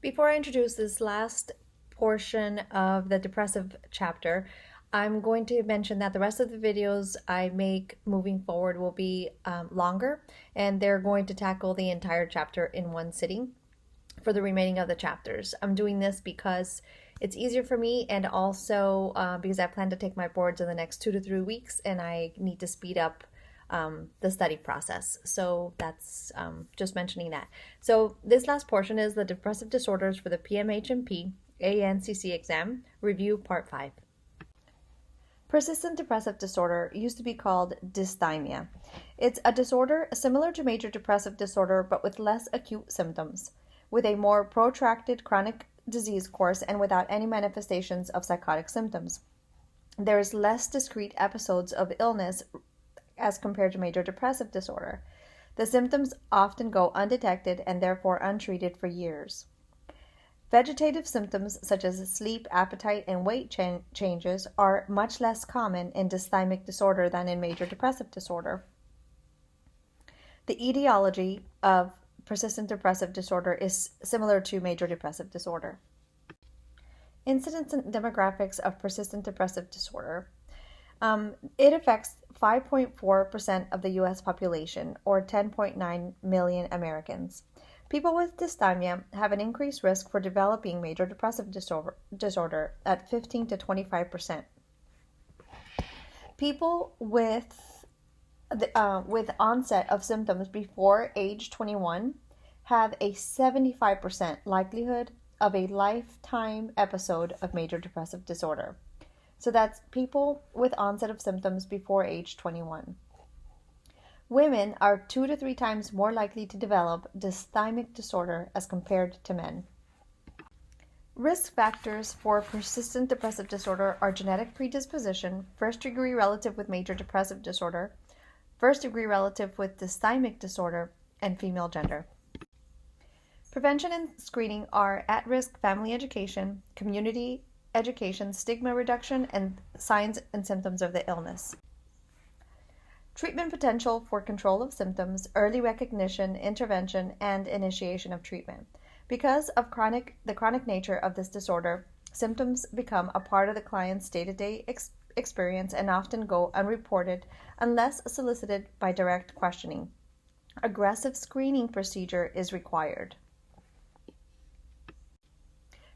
Before I introduce this last portion of the depressive chapter, I'm going to mention that the rest of the videos I make moving forward will be longer, and they're going to tackle the entire chapter in one sitting for the remaining of the chapters. I'm doing this because it's easier for me, and also because I plan to take my boards in the next 2 to 3 weeks, and I need to speed up the study process. So that's just mentioning that. So this last portion is the depressive disorders for the PMHMP ANCC exam review part 5. Persistent depressive disorder used to be called dysthymia. It's a disorder similar to major depressive disorder but with less acute symptoms, with a more protracted chronic disease course and without any manifestations of psychotic symptoms. There is less discrete episodes of illness as compared to major depressive disorder. The symptoms often go undetected and therefore untreated for years. Vegetative symptoms such as sleep, appetite, and weight changes are much less common in dysthymic disorder than in major depressive disorder. The etiology of persistent depressive disorder is similar to major depressive disorder. Incidence and demographics of persistent depressive disorder. It affects 5.4% of the U.S. population, or 10.9 million Americans. People with dysthymia have an increased risk for developing major depressive disorder at 15 to 25%. People with onset of symptoms before age 21 have a 75% likelihood of a lifetime episode of major depressive disorder. So that's people with onset of symptoms before age 21. Women are 2 to 3 times more likely to develop dysthymic disorder as compared to men. Risk factors for persistent depressive disorder are genetic predisposition, first-degree relative with major depressive disorder, first-degree relative with dysthymic disorder, and female gender. Prevention and screening are at-risk family education, community education, stigma reduction, and signs and symptoms of the illness. Treatment potential for control of symptoms, early recognition, intervention, and initiation of treatment. Because of the chronic nature of this disorder, symptoms become a part of the client's day-to-day experience and often go unreported unless solicited by direct questioning. Aggressive screening procedure is required.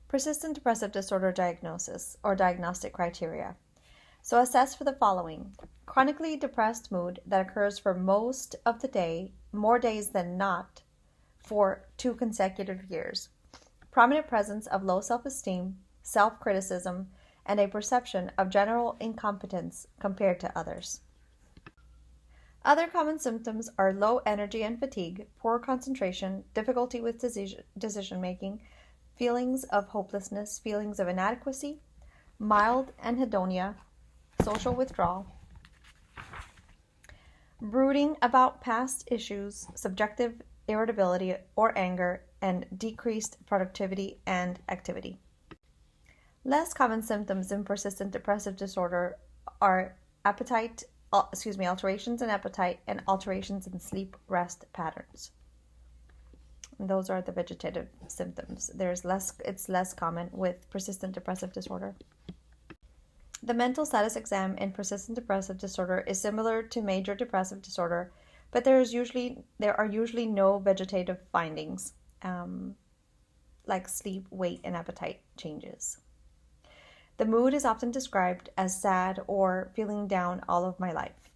Persistent depressive disorder diagnosis or diagnostic criteria. So assess for the following: chronically depressed mood that occurs for most of the day, more days than not, for 2 consecutive years. Prominent presence of low self-esteem, self-criticism, and a perception of general incompetence compared to others. Other common symptoms are low energy and fatigue, poor concentration, difficulty with decision-making, feelings of hopelessness, feelings of inadequacy, mild anhedonia, social withdrawal, brooding about past issues, subjective irritability or anger, and decreased productivity and activity. Less common symptoms in persistent depressive disorder are alterations in appetite and alterations in sleep-rest patterns. And those are the vegetative symptoms. It's less common with persistent depressive disorder. The mental status exam in persistent depressive disorder is similar to major depressive disorder, but there are usually no vegetative findings, like sleep, weight, and appetite changes. The mood is often described as sad or feeling down all of my life.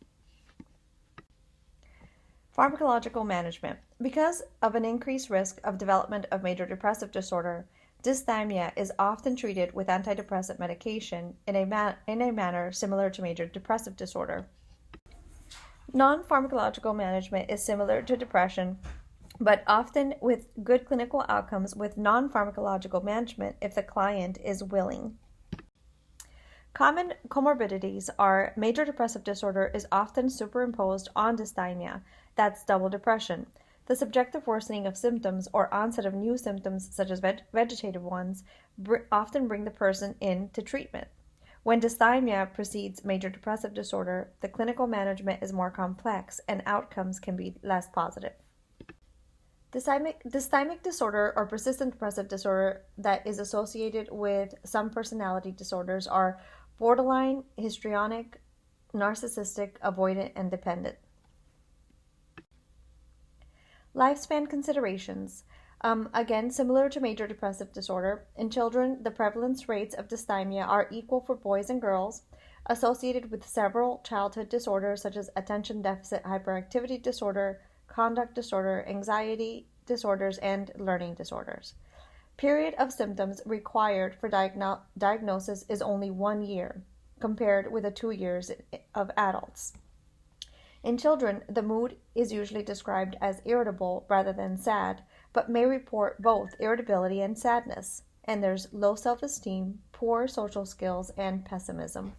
Pharmacological management. Because of an increased risk of development of major depressive disorder, dysthymia is often treated with antidepressant medication in a manner similar to major depressive disorder. Non-pharmacological management is similar to depression, but often with good clinical outcomes with non-pharmacological management if the client is willing. Common comorbidities are major depressive disorder is often superimposed on dysthymia, that's double depression. The subjective worsening of symptoms or onset of new symptoms, such as vegetative ones, often bring the person in to treatment. When dysthymia precedes major depressive disorder, the clinical management is more complex and outcomes can be less positive. Dysthymic disorder or persistent depressive disorder that is associated with some personality disorders are borderline, histrionic, narcissistic, avoidant, and dependent. Lifespan considerations. Again, similar to major depressive disorder, in children, the prevalence rates of dysthymia are equal for boys and girls, associated with several childhood disorders such as attention deficit hyperactivity disorder, conduct disorder, anxiety disorders, and learning disorders. Period of symptoms required for diagnosis is only 1 year, compared with the 2 years of adults. In children, the mood is usually described as irritable rather than sad, but may report both irritability and sadness, and there's low self-esteem, poor social skills, and pessimism.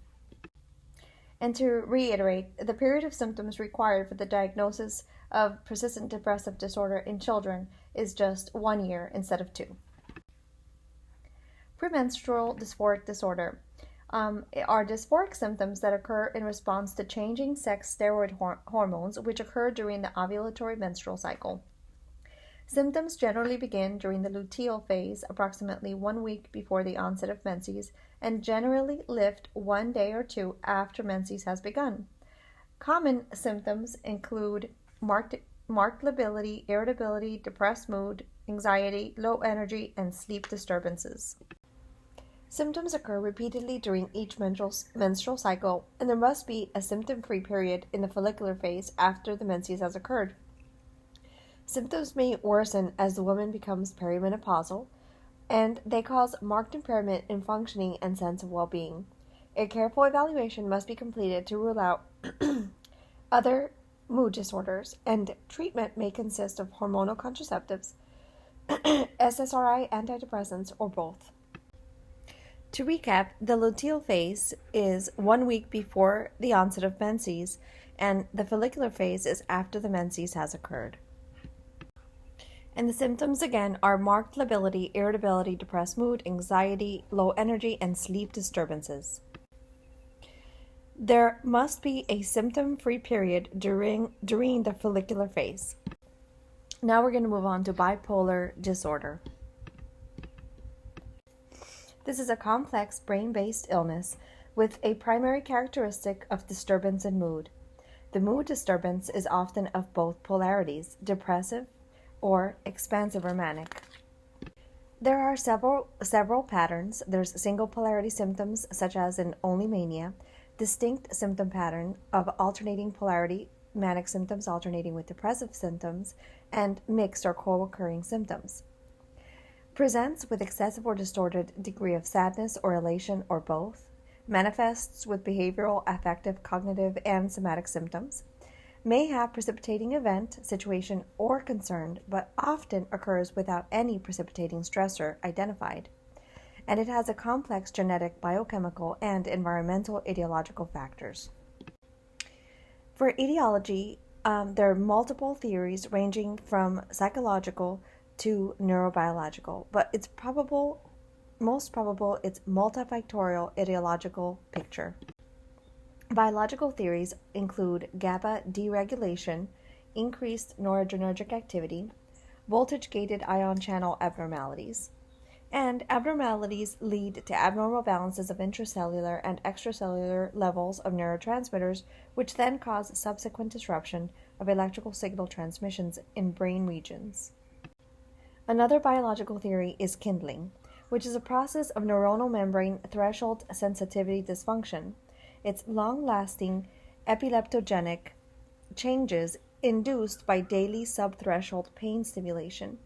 And to reiterate, the period of symptoms required for the diagnosis of persistent depressive disorder in children is just 1 year instead of 2. Premenstrual dysphoric disorder are dysphoric symptoms that occur in response to changing sex steroid hormones, which occur during the ovulatory menstrual cycle. Symptoms generally begin during the luteal phase, approximately 1 week before the onset of menses, and generally lift 1 day or 2 after menses has begun. Common symptoms include marked lability, irritability, depressed mood, anxiety, low energy, and sleep disturbances. Symptoms occur repeatedly during each menstrual cycle, and there must be a symptom-free period in the follicular phase after the menses has occurred. Symptoms may worsen as the woman becomes perimenopausal, and they cause marked impairment in functioning and sense of well-being. A careful evaluation must be completed to rule out other mood disorders, and treatment may consist of hormonal contraceptives, SSRI antidepressants, or both. To recap, the luteal phase is 1 week before the onset of menses, and the follicular phase is after the menses has occurred. And the symptoms again are marked lability, irritability, depressed mood, anxiety, low energy, and sleep disturbances. There must be a symptom-free period during the follicular phase. Now we're going to move on to bipolar disorder. This is a complex brain-based illness with a primary characteristic of disturbance in mood. The mood disturbance is often of both polarities, depressive or expansive or manic. There are several patterns. There's single polarity symptoms such as in only mania, distinct symptom pattern of alternating polarity, manic symptoms alternating with depressive symptoms, and mixed or co-occurring symptoms. Presents with excessive or distorted degree of sadness or elation or both, manifests with behavioral, affective, cognitive, and somatic symptoms, may have precipitating event, situation, or concern, but often occurs without any precipitating stressor identified, and it has a complex genetic, biochemical, and environmental etiological factors. For etiology, there are multiple theories ranging from psychological to neurobiological, but it's most probable it's multifactorial etiological picture. Biological theories include GABA deregulation, increased noradrenergic activity, voltage-gated ion channel abnormalities, and abnormalities lead to abnormal balances of intracellular and extracellular levels of neurotransmitters, which then cause subsequent disruption of electrical signal transmissions in brain regions. Another biological theory is kindling, which is a process of neuronal membrane threshold sensitivity dysfunction. It's long-lasting epileptogenic changes induced by daily subthreshold pain stimulation.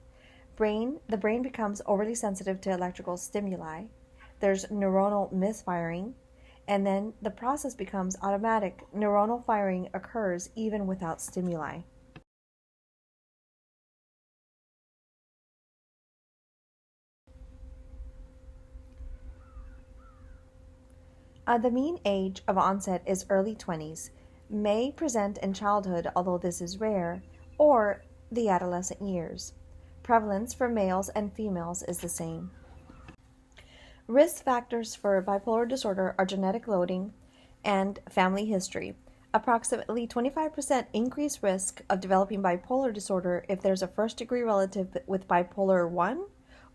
The brain becomes overly sensitive to electrical stimuli. There's neuronal misfiring, and then the process becomes automatic. Neuronal firing occurs even without stimuli. The mean age of onset is early 20s, may present in childhood, although this is rare, or the adolescent years. Prevalence for males and females is the same. Risk factors for bipolar disorder are genetic loading and family history. approximately 25% increased risk of developing bipolar disorder if there's a first-degree relative with bipolar 1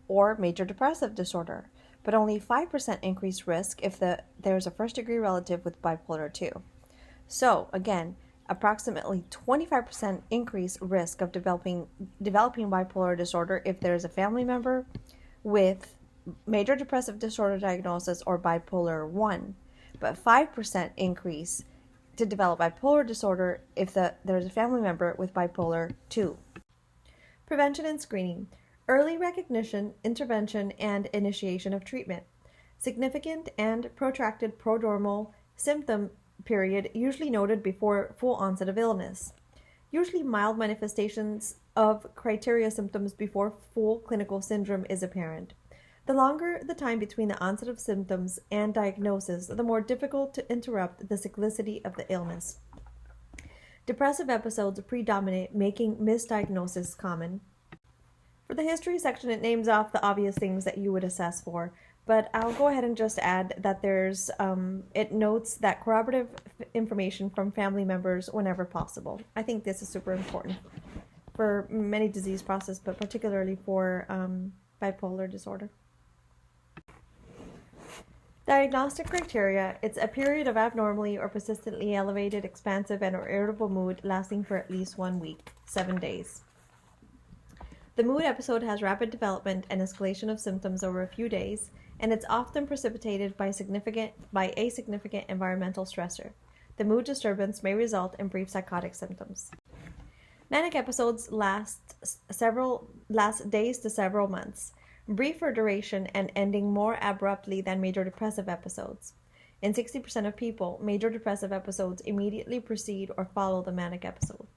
or major depressive disorder, but only 5% increased risk if there's a first-degree relative with bipolar 2. So, again, approximately 25% increased risk of developing bipolar disorder if there's a family member with major depressive disorder diagnosis or bipolar 1, but 5% increase to develop bipolar disorder if there's a family member with bipolar 2. Prevention and screening. Early recognition, intervention, and initiation of treatment. Significant and protracted prodromal symptom period usually noted before full onset of illness. Usually mild manifestations of criteria symptoms before full clinical syndrome is apparent. The longer the time between the onset of symptoms and diagnosis, the more difficult to interrupt the cyclicity of the illness. Depressive episodes predominate, making misdiagnosis common. For the history section, it names off the obvious things that you would assess for, but I'll go ahead and just add that it notes that corroborative information from family members whenever possible. I think this is super important for many disease processes, but particularly for bipolar disorder. Diagnostic criteria. It's a period of abnormally or persistently elevated, expansive, and or irritable mood lasting for at least 1 week, 7 days. The mood episode has rapid development and escalation of symptoms over a few days, and it's often precipitated by a significant environmental stressor. The mood disturbance may result in brief psychotic symptoms. Manic episodes last days to several months, briefer duration and ending more abruptly than major depressive episodes. In 60% of people, major depressive episodes immediately precede or follow the manic episode.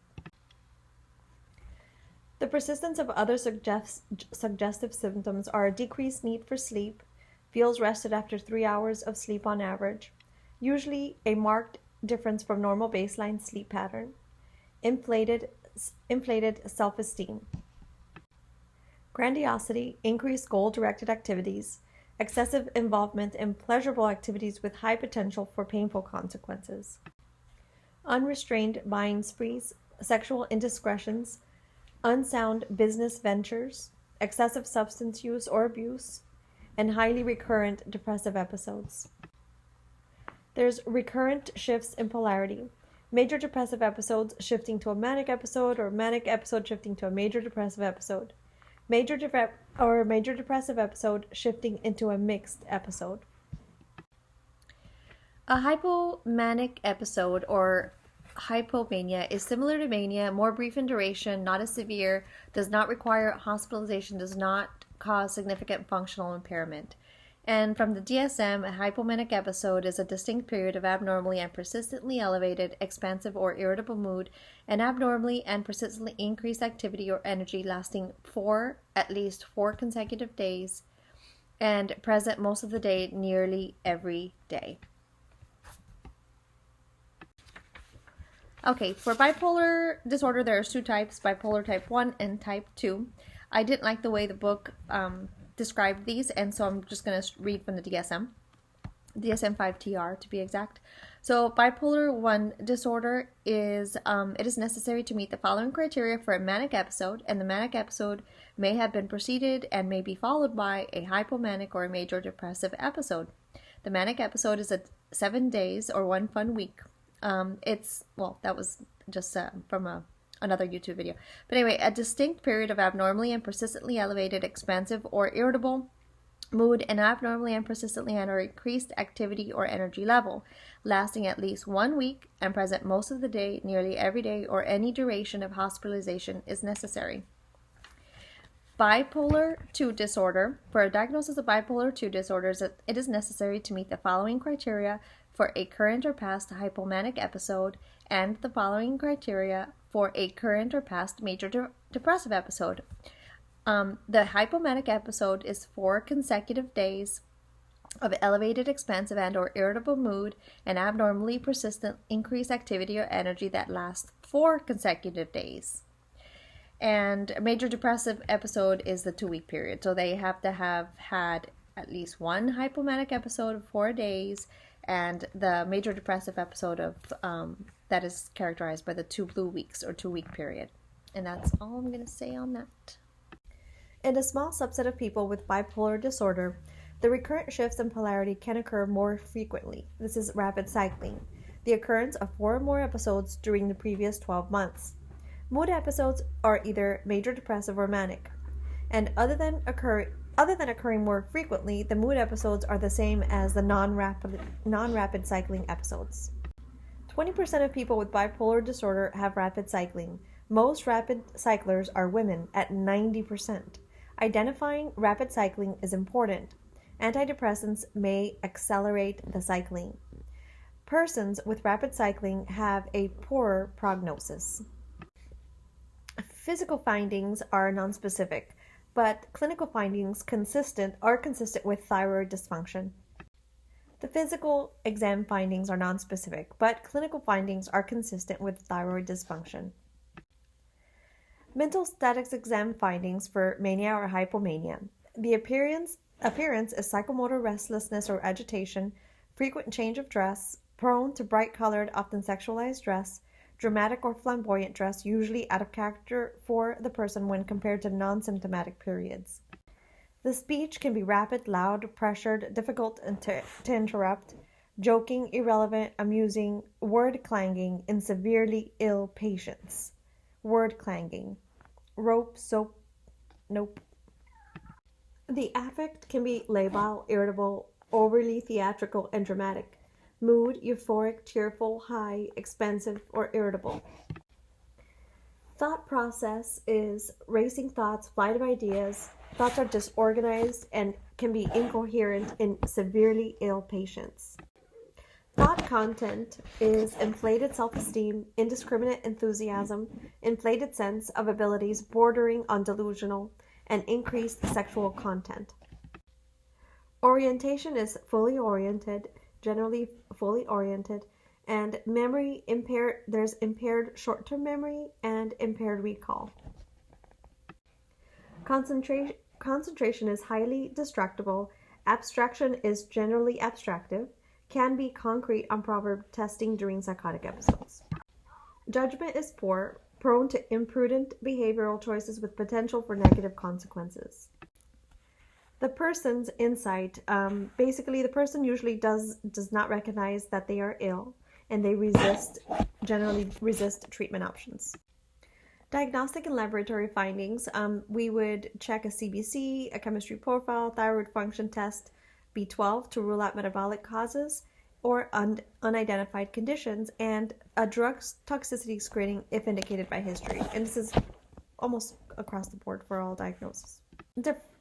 The persistence of other suggestive symptoms are a decreased need for sleep, feels rested after 3 hours of sleep on average, usually a marked difference from normal baseline sleep pattern, inflated self-esteem, grandiosity, increased goal-directed activities, excessive involvement in pleasurable activities with high potential for painful consequences, unrestrained buying sprees, sexual indiscretions, unsound business ventures, excessive substance use or abuse, and highly recurrent depressive episodes. There's recurrent shifts in polarity. Major depressive episodes shifting to a manic episode, or manic episode shifting to a major depressive episode. Major depressive episode shifting into a mixed episode. A hypomanic episode or hypomania is similar to mania, more brief in duration, not as severe, does not require hospitalization, does not cause significant functional impairment. And from the DSM, a hypomanic episode is a distinct period of abnormally and persistently elevated, expansive or irritable mood, and abnormally and persistently increased activity or energy lasting for at least 4 consecutive days and present most of the day, nearly every day. Okay, for bipolar disorder, there are 2 types, bipolar type 1 and type 2. I didn't like the way the book described these, and so I'm just going to read from the DSM-5-TR to be exact. So bipolar 1 disorder is, it is necessary to meet the following criteria for a manic episode, and the manic episode may have been preceded and may be followed by a hypomanic or a major depressive episode. The manic episode is 7 days or 1 fun week. That was just from another YouTube video. But anyway, a distinct period of abnormally and persistently elevated, expansive or irritable mood, and abnormally and persistently and or increased activity or energy level, lasting at least 1 week and present most of the day, nearly every day, or any duration of hospitalization is necessary. Bipolar 2 disorder. For a diagnosis of bipolar 2 disorders, it is necessary to meet the following criteria for a current or past hypomanic episode and the following criteria for a current or past major depressive episode. The hypomanic episode is 4 consecutive days of elevated, expansive, and or irritable mood and abnormally persistent increased activity or energy that lasts 4 consecutive days. And a major depressive episode is the 2-week period. So they have to have had at least 1 hypomanic episode of 4 days and the major depressive episode of that is characterized by the 2 blue weeks or 2-week period. And that's all I'm going to say on that. In a small subset of people with bipolar disorder, the recurrent shifts in polarity can occur more frequently. This is rapid cycling, the occurrence of 4 or more episodes during the previous 12 months. Mood episodes are either major depressive or manic, and other than occurring more frequently, the mood episodes are the same as the non-rapid cycling episodes. 20% of people with bipolar disorder have rapid cycling. Most rapid cyclers are women at 90%. Identifying rapid cycling is important. Antidepressants may accelerate the cycling. Persons with rapid cycling have a poorer prognosis. Physical findings are nonspecific, but clinical findings are consistent with thyroid dysfunction. The physical exam findings are nonspecific, but clinical findings are consistent with thyroid dysfunction. Mental status exam findings for mania or hypomania. The appearance is psychomotor restlessness or agitation, frequent change of dress, prone to bright-colored, often sexualized dress, dramatic or flamboyant dress, usually out of character for the person when compared to non-symptomatic periods. The speech can be rapid, loud, pressured, difficult to interrupt, joking, irrelevant, amusing, word clanging in severely ill patients. Word clanging. Rope, soap, nope. The affect can be labile, irritable, overly theatrical, and dramatic. Mood, euphoric, tearful, high, expansive, or irritable. Thought process is racing thoughts, flight of ideas. Thoughts are disorganized and can be incoherent in severely ill patients. Thought content is inflated self-esteem, indiscriminate enthusiasm, inflated sense of abilities bordering on delusional, and increased sexual content. Orientation is fully oriented, generally fully oriented, and memory impaired. There's impaired short-term memory and impaired recall. Concentration is highly distractible. Abstraction is generally abstractive, can be concrete on proverb testing during psychotic episodes. Judgment is poor, prone to imprudent behavioral choices with potential for negative consequences. The person's insight, basically the person usually does not recognize that they are ill, and they generally resist treatment options. Diagnostic and laboratory findings, we would check a CBC, a chemistry profile, thyroid function test, B12 to rule out metabolic causes or unidentified conditions, and a drug toxicity screening if indicated by history. And this is almost across the board for all diagnoses.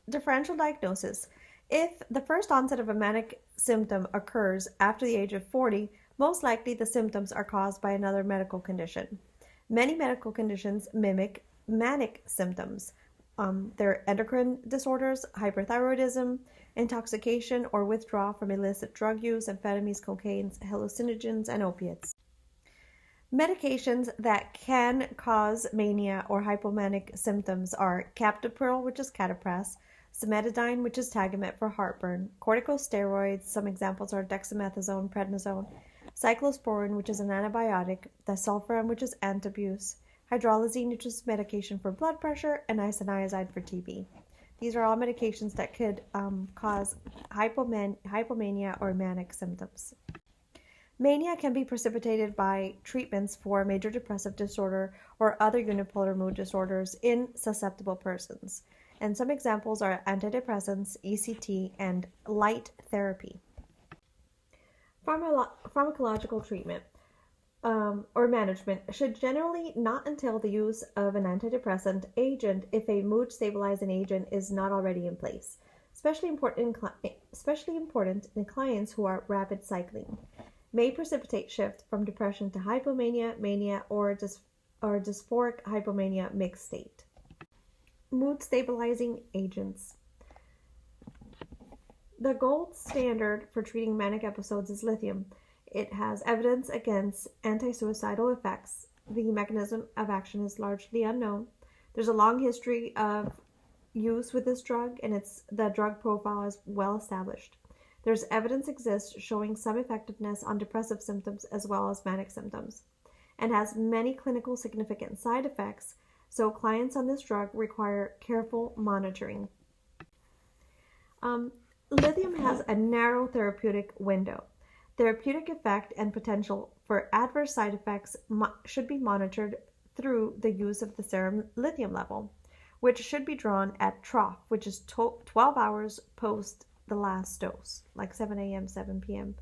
Differential diagnosis. If the first onset of a manic symptom occurs after the age of 40, most likely the symptoms are caused by another medical condition. Many medical conditions mimic manic symptoms. They're endocrine disorders, hyperthyroidism, intoxication or withdrawal from illicit drug use, amphetamines, cocaine, hallucinogens, and opiates. Medications that can cause mania or hypomanic symptoms are captopril, which is catapraz, cimetidine, which is Tagamet for heartburn, corticosteroids, some examples are dexamethasone, prednisone, cyclosporin, which is an antibiotic, disulfiram, which is antabuse, hydralazine, which is medication for blood pressure, and isoniazid for TB. These are all medications that could cause hypomania or manic symptoms. Mania can be precipitated by treatments for major depressive disorder or other unipolar mood disorders in susceptible persons. And some examples are antidepressants, ECT, and light therapy. Pharmacological treatment or management should generally not entail the use of an antidepressant agent if a mood stabilizing agent is not already in place, especially important in clients who are rapid cycling. May precipitate shift from depression to hypomania, mania, or dysphoric hypomania mixed state. Mood stabilizing agents. The gold standard for treating manic episodes is lithium. It has evidence against anti-suicidal effects. The mechanism of action is largely unknown. There's a long history of use with this drug, and the drug profile is well established. There's evidence exists showing some effectiveness on depressive symptoms as well as manic symptoms. and has many clinical significant side effects, so clients on this drug require careful monitoring. Lithium has a narrow therapeutic window. Therapeutic effect and potential for adverse side effects should be monitored through the use of the serum lithium level, which should be drawn at trough, which is 12 hours post the last dose, like 7 a.m., 7 p.m.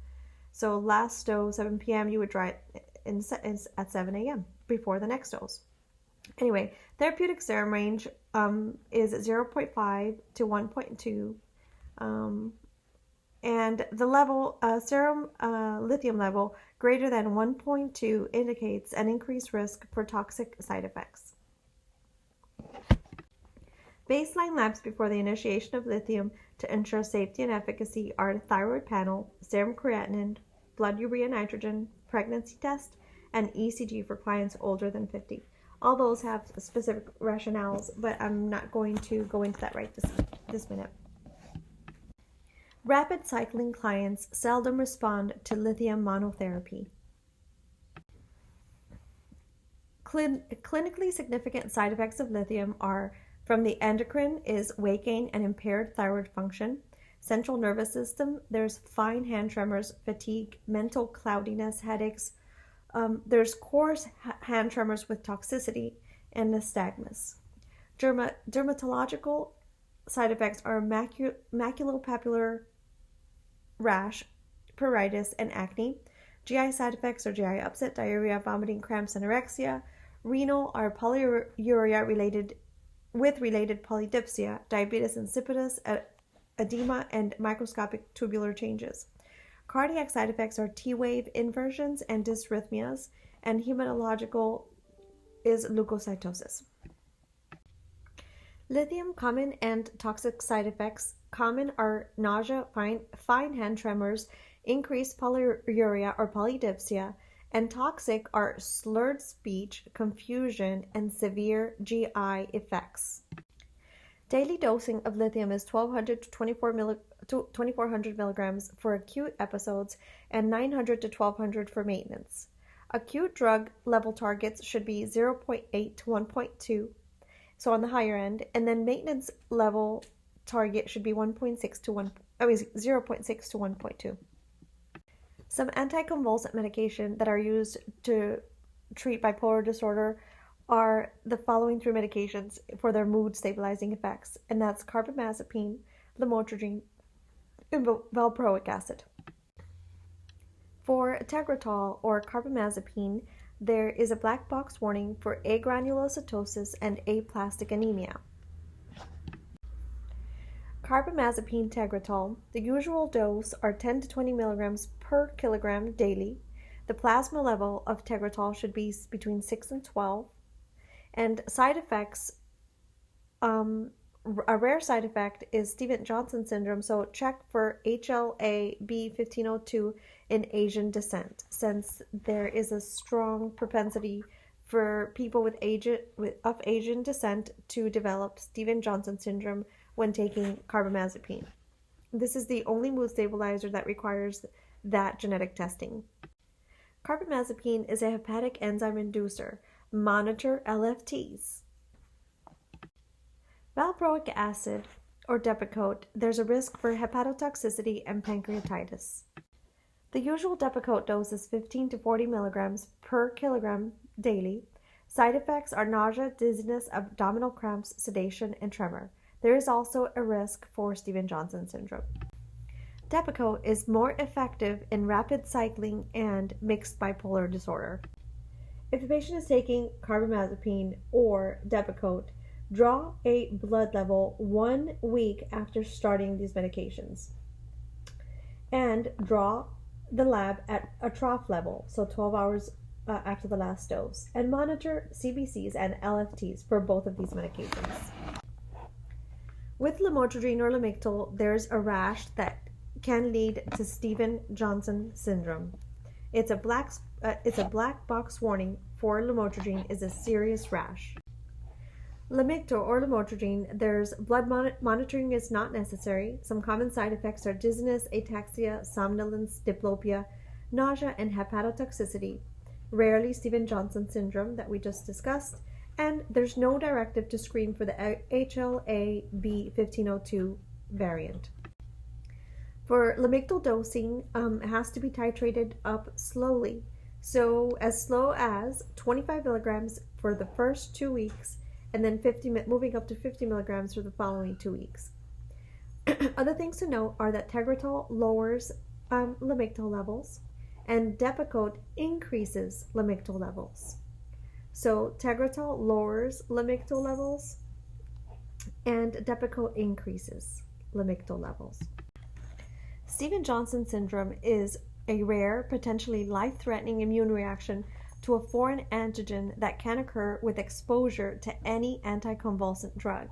So last dose, 7 p.m., you would draw it at 7 a.m. before the next dose. Anyway, therapeutic serum range is 0.5 to 1.2. And the level, serum lithium level greater than 1.2 indicates an increased risk for toxic side effects. Baseline labs before the initiation of lithium to ensure safety and efficacy are the thyroid panel, serum creatinine, blood urea nitrogen, pregnancy test, and ECG for clients older than 50. All those have specific rationales, but I'm not going to go into that right this minute. Rapid cycling clients seldom respond to lithium monotherapy. Clinically significant side effects of lithium are from the endocrine is weight gain and impaired thyroid function. Central nervous system, there's fine hand tremors, fatigue, mental cloudiness, headaches. There's coarse hand tremors with toxicity and nystagmus. Dermatological side effects are maculopapular rash, pruritus, and acne. GI side effects are GI upset, diarrhea, vomiting, cramps, anorexia. Renal are polyuria related polydipsia, diabetes insipidus, edema, and microscopic tubular changes. Cardiac side effects are T-wave inversions and dysrhythmias, and hematological is leukocytosis. Lithium common and toxic side effects. Common are nausea, fine hand tremors, increased polyuria or polydipsia, and toxic are slurred speech, confusion, and severe GI effects. Daily dosing of lithium is 1,200 to 2,400 milligrams for acute episodes and 900 to 1,200 for maintenance. Acute drug level targets should be 0.8 to 1.2, so on the higher end, and then maintenance level target should be 0.6 to 1.2. Some anticonvulsant medication that are used to treat bipolar disorder are the following three medications for their mood stabilizing effects, and that's carbamazepine, lamotrigine, and valproic acid. For Tegretol or carbamazepine, there is a black box warning for agranulocytosis and aplastic anemia. Carbamazepine Tegretol, the usual dose are 10 to 20 milligrams per kilogram daily. The plasma level of Tegretol should be between 6 and 12. And side effects, a rare side effect is Stevens-Johnson syndrome, so check for HLA-B1502 in Asian descent, since there is a strong propensity for people of Asian descent to develop Stevens-Johnson syndrome when taking carbamazepine. This is the only mood stabilizer that requires that genetic testing. Carbamazepine is a hepatic enzyme inducer. Monitor LFTs. Valproic acid or Depakote, there's a risk for hepatotoxicity and pancreatitis. The usual Depakote dose is 15 to 40 milligrams per kilogram daily. Side effects are nausea, dizziness, abdominal cramps, sedation, and tremor. There is also a risk for Stevens-Johnson syndrome. Depakote is more effective in rapid cycling and mixed bipolar disorder. If the patient is taking carbamazepine or Depakote, draw a blood level 1 week after starting these medications. And draw the lab at a trough level, so 12 hours after the last dose. And monitor CBCs and LFTs for both of these medications. With lamotrigine or Lamictal, there's a rash that can lead to Stevens-Johnson syndrome. It's a black box warning for lamotrigine is a serious rash. Lamictal or lamotrigine, there's blood monitoring is not necessary. Some common side effects are dizziness, ataxia, somnolence, diplopia, nausea, and hepatotoxicity. rarely Stevens-Johnson syndrome that we just discussed, and there's no directive to screen for the HLA-B1502 variant. For Lamictal dosing, it has to be titrated up slowly, so as slow as 25 milligrams for the first 2 weeks, and then moving up to 50 milligrams for the following 2 weeks. Other things to note are that Tegretol lowers Lamictal levels, and Depakote increases Lamictal levels. So Tegretol lowers Lamictal levels, and Depakote increases Lamictal levels. Stevens-Johnson syndrome is a rare, potentially life-threatening immune reaction to a foreign antigen that can occur with exposure to any anticonvulsant drug.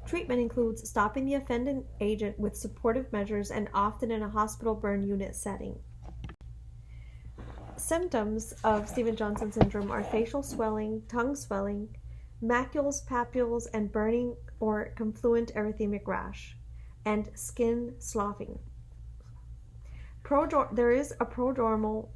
Treatment includes stopping the offending agent with supportive measures and often in a hospital burn unit setting. Symptoms of Stevens-Johnson syndrome are facial swelling, tongue swelling, macules, papules, and burning or confluent erythemic rash, and skin sloughing. There is a prodromal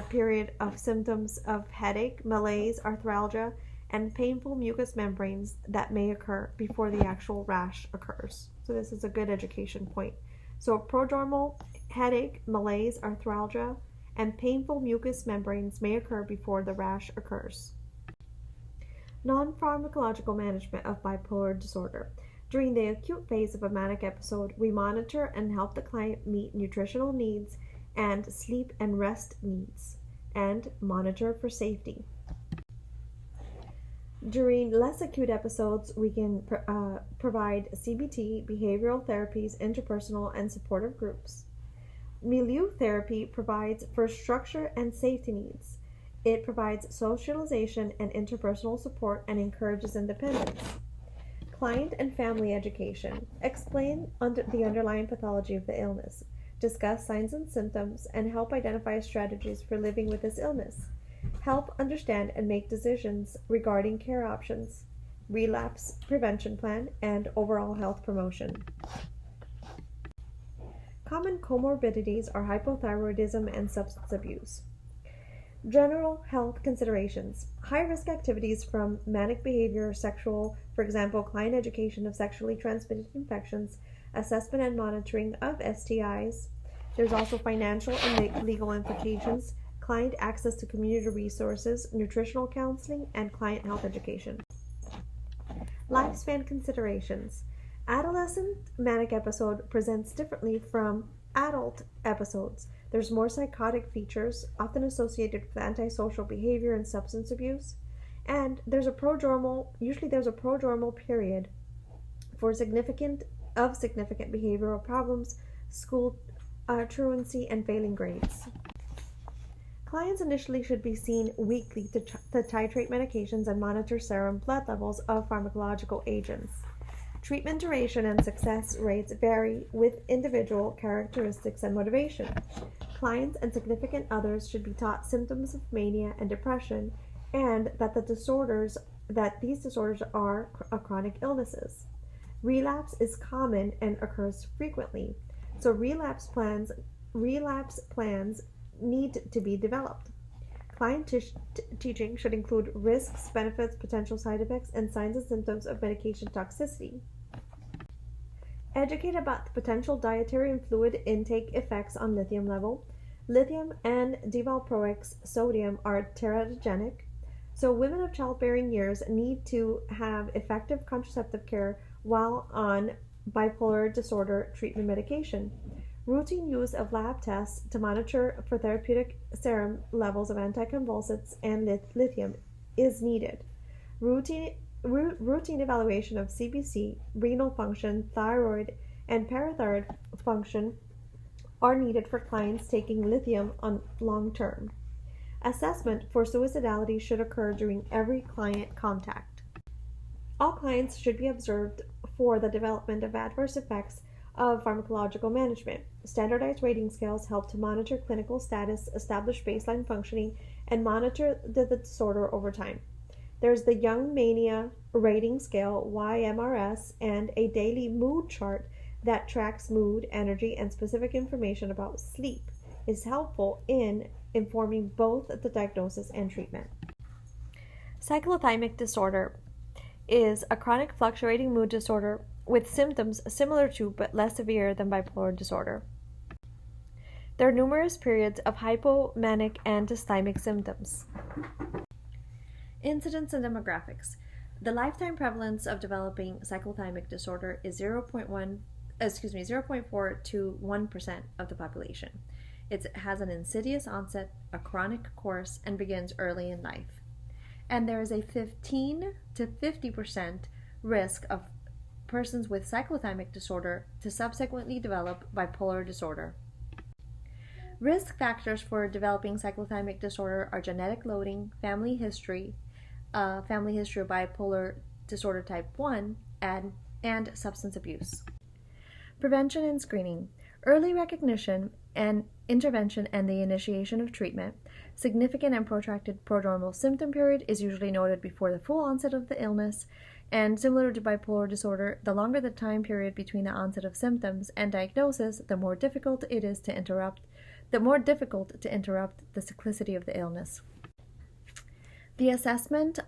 period of symptoms of headache, malaise, arthralgia, and painful mucous membranes that may occur before the actual rash occurs. So this is a good education point. So prodromal headache, malaise, arthralgia, and painful mucous membranes may occur before the rash occurs. Non-pharmacological management of bipolar disorder. During the acute phase of a manic episode, we monitor and help the client meet nutritional needs and sleep and rest needs, and monitor for safety. During less acute episodes, we can provide CBT, behavioral therapies, interpersonal, and supportive groups. Milieu therapy provides for structure and safety needs. It provides socialization and interpersonal support and encourages independence. Client and family education. Explain the underlying pathology of the illness. Discuss signs and symptoms and help identify strategies for living with this illness. Help understand and make decisions regarding care options, relapse prevention plan, and overall health promotion. Common comorbidities are hypothyroidism and substance abuse. General health considerations. High-risk activities from manic behavior, sexual, for example, client education of sexually transmitted infections, assessment and monitoring of STIs. There's also financial and legal implications, client access to community resources, nutritional counseling, and client health education. Lifespan considerations. Adolescent manic episode presents differently from adult episodes. There's more psychotic features, often associated with antisocial behavior and substance abuse, and there's a prodromal period for significant behavioral problems, school truancy, and failing grades. Clients initially should be seen weekly to titrate medications and monitor serum blood levels of pharmacological agents. Treatment duration and success rates vary with individual characteristics and motivation. Clients and significant others should be taught symptoms of mania and depression, and that these disorders are chronic illnesses. Relapse is common and occurs frequently, so relapse plans need to be developed. Client teaching should include risks, benefits, potential side effects, and signs and symptoms of medication toxicity. Educate about the potential dietary and fluid intake effects on lithium level. Lithium and divalproic sodium are teratogenic, so women of childbearing years need to have effective contraceptive care while on bipolar disorder treatment medication. Routine use of lab tests to monitor for therapeutic serum levels of anticonvulsants and lithium is needed. Routine evaluation of CBC, renal function, thyroid, and parathyroid function are needed for clients taking lithium on long term. Assessment for suicidality should occur during every client contact. All clients should be observed for the development of adverse effects of pharmacological management. Standardized rating scales help to monitor clinical status, establish baseline functioning, and monitor the disorder over time. There's the Young Mania Rating Scale, YMRS, and a daily mood chart that tracks mood, energy, and specific information about sleep is helpful in informing both the diagnosis and treatment. Cyclothymic disorder is a chronic fluctuating mood disorder with symptoms similar to but less severe than bipolar disorder. There are numerous periods of hypomanic and dysthymic symptoms. Incidence and demographics. The lifetime prevalence of developing cyclothymic disorder is 0.4 to 1% of the population. It has an insidious onset, a chronic course, and begins early in life. And there is a 15 to 50% risk of persons with cyclothymic disorder to subsequently develop bipolar disorder. Risk factors for developing cyclothymic disorder are genetic loading, family history of bipolar disorder type 1, and substance abuse. Prevention and screening. Early recognition and intervention and the initiation of treatment. Significant and protracted prodromal symptom period is usually noted before the full onset of the illness, and similar to bipolar disorder, the longer the time period between the onset of symptoms and diagnosis, the more difficult it is to interrupt the cyclicity of the illness. The assessment,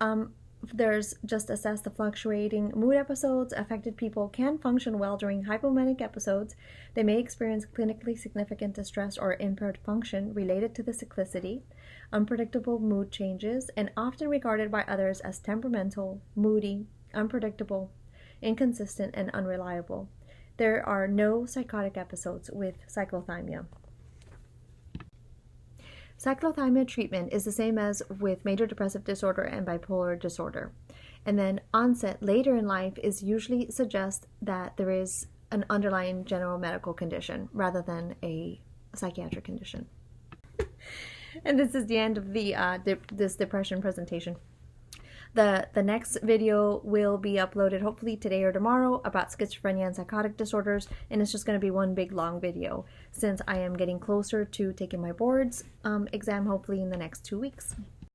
there's just assess the fluctuating mood episodes. Affected people can function well during hypomanic episodes. They may experience clinically significant distress or impaired function related to the cyclicity, unpredictable mood changes, and often regarded by others as temperamental, moody, unpredictable, inconsistent, and unreliable. There are no psychotic episodes with cyclothymia. Cyclothymia treatment is the same as with major depressive disorder and bipolar disorder. And then onset later in life is usually suggests that there is an underlying general medical condition rather than a psychiatric condition. And this is the end of this depression presentation. The next video will be uploaded hopefully today or tomorrow about schizophrenia and psychotic disorders, and it's just going to be one big long video since I am getting closer to taking my boards exam hopefully in the next 2 weeks.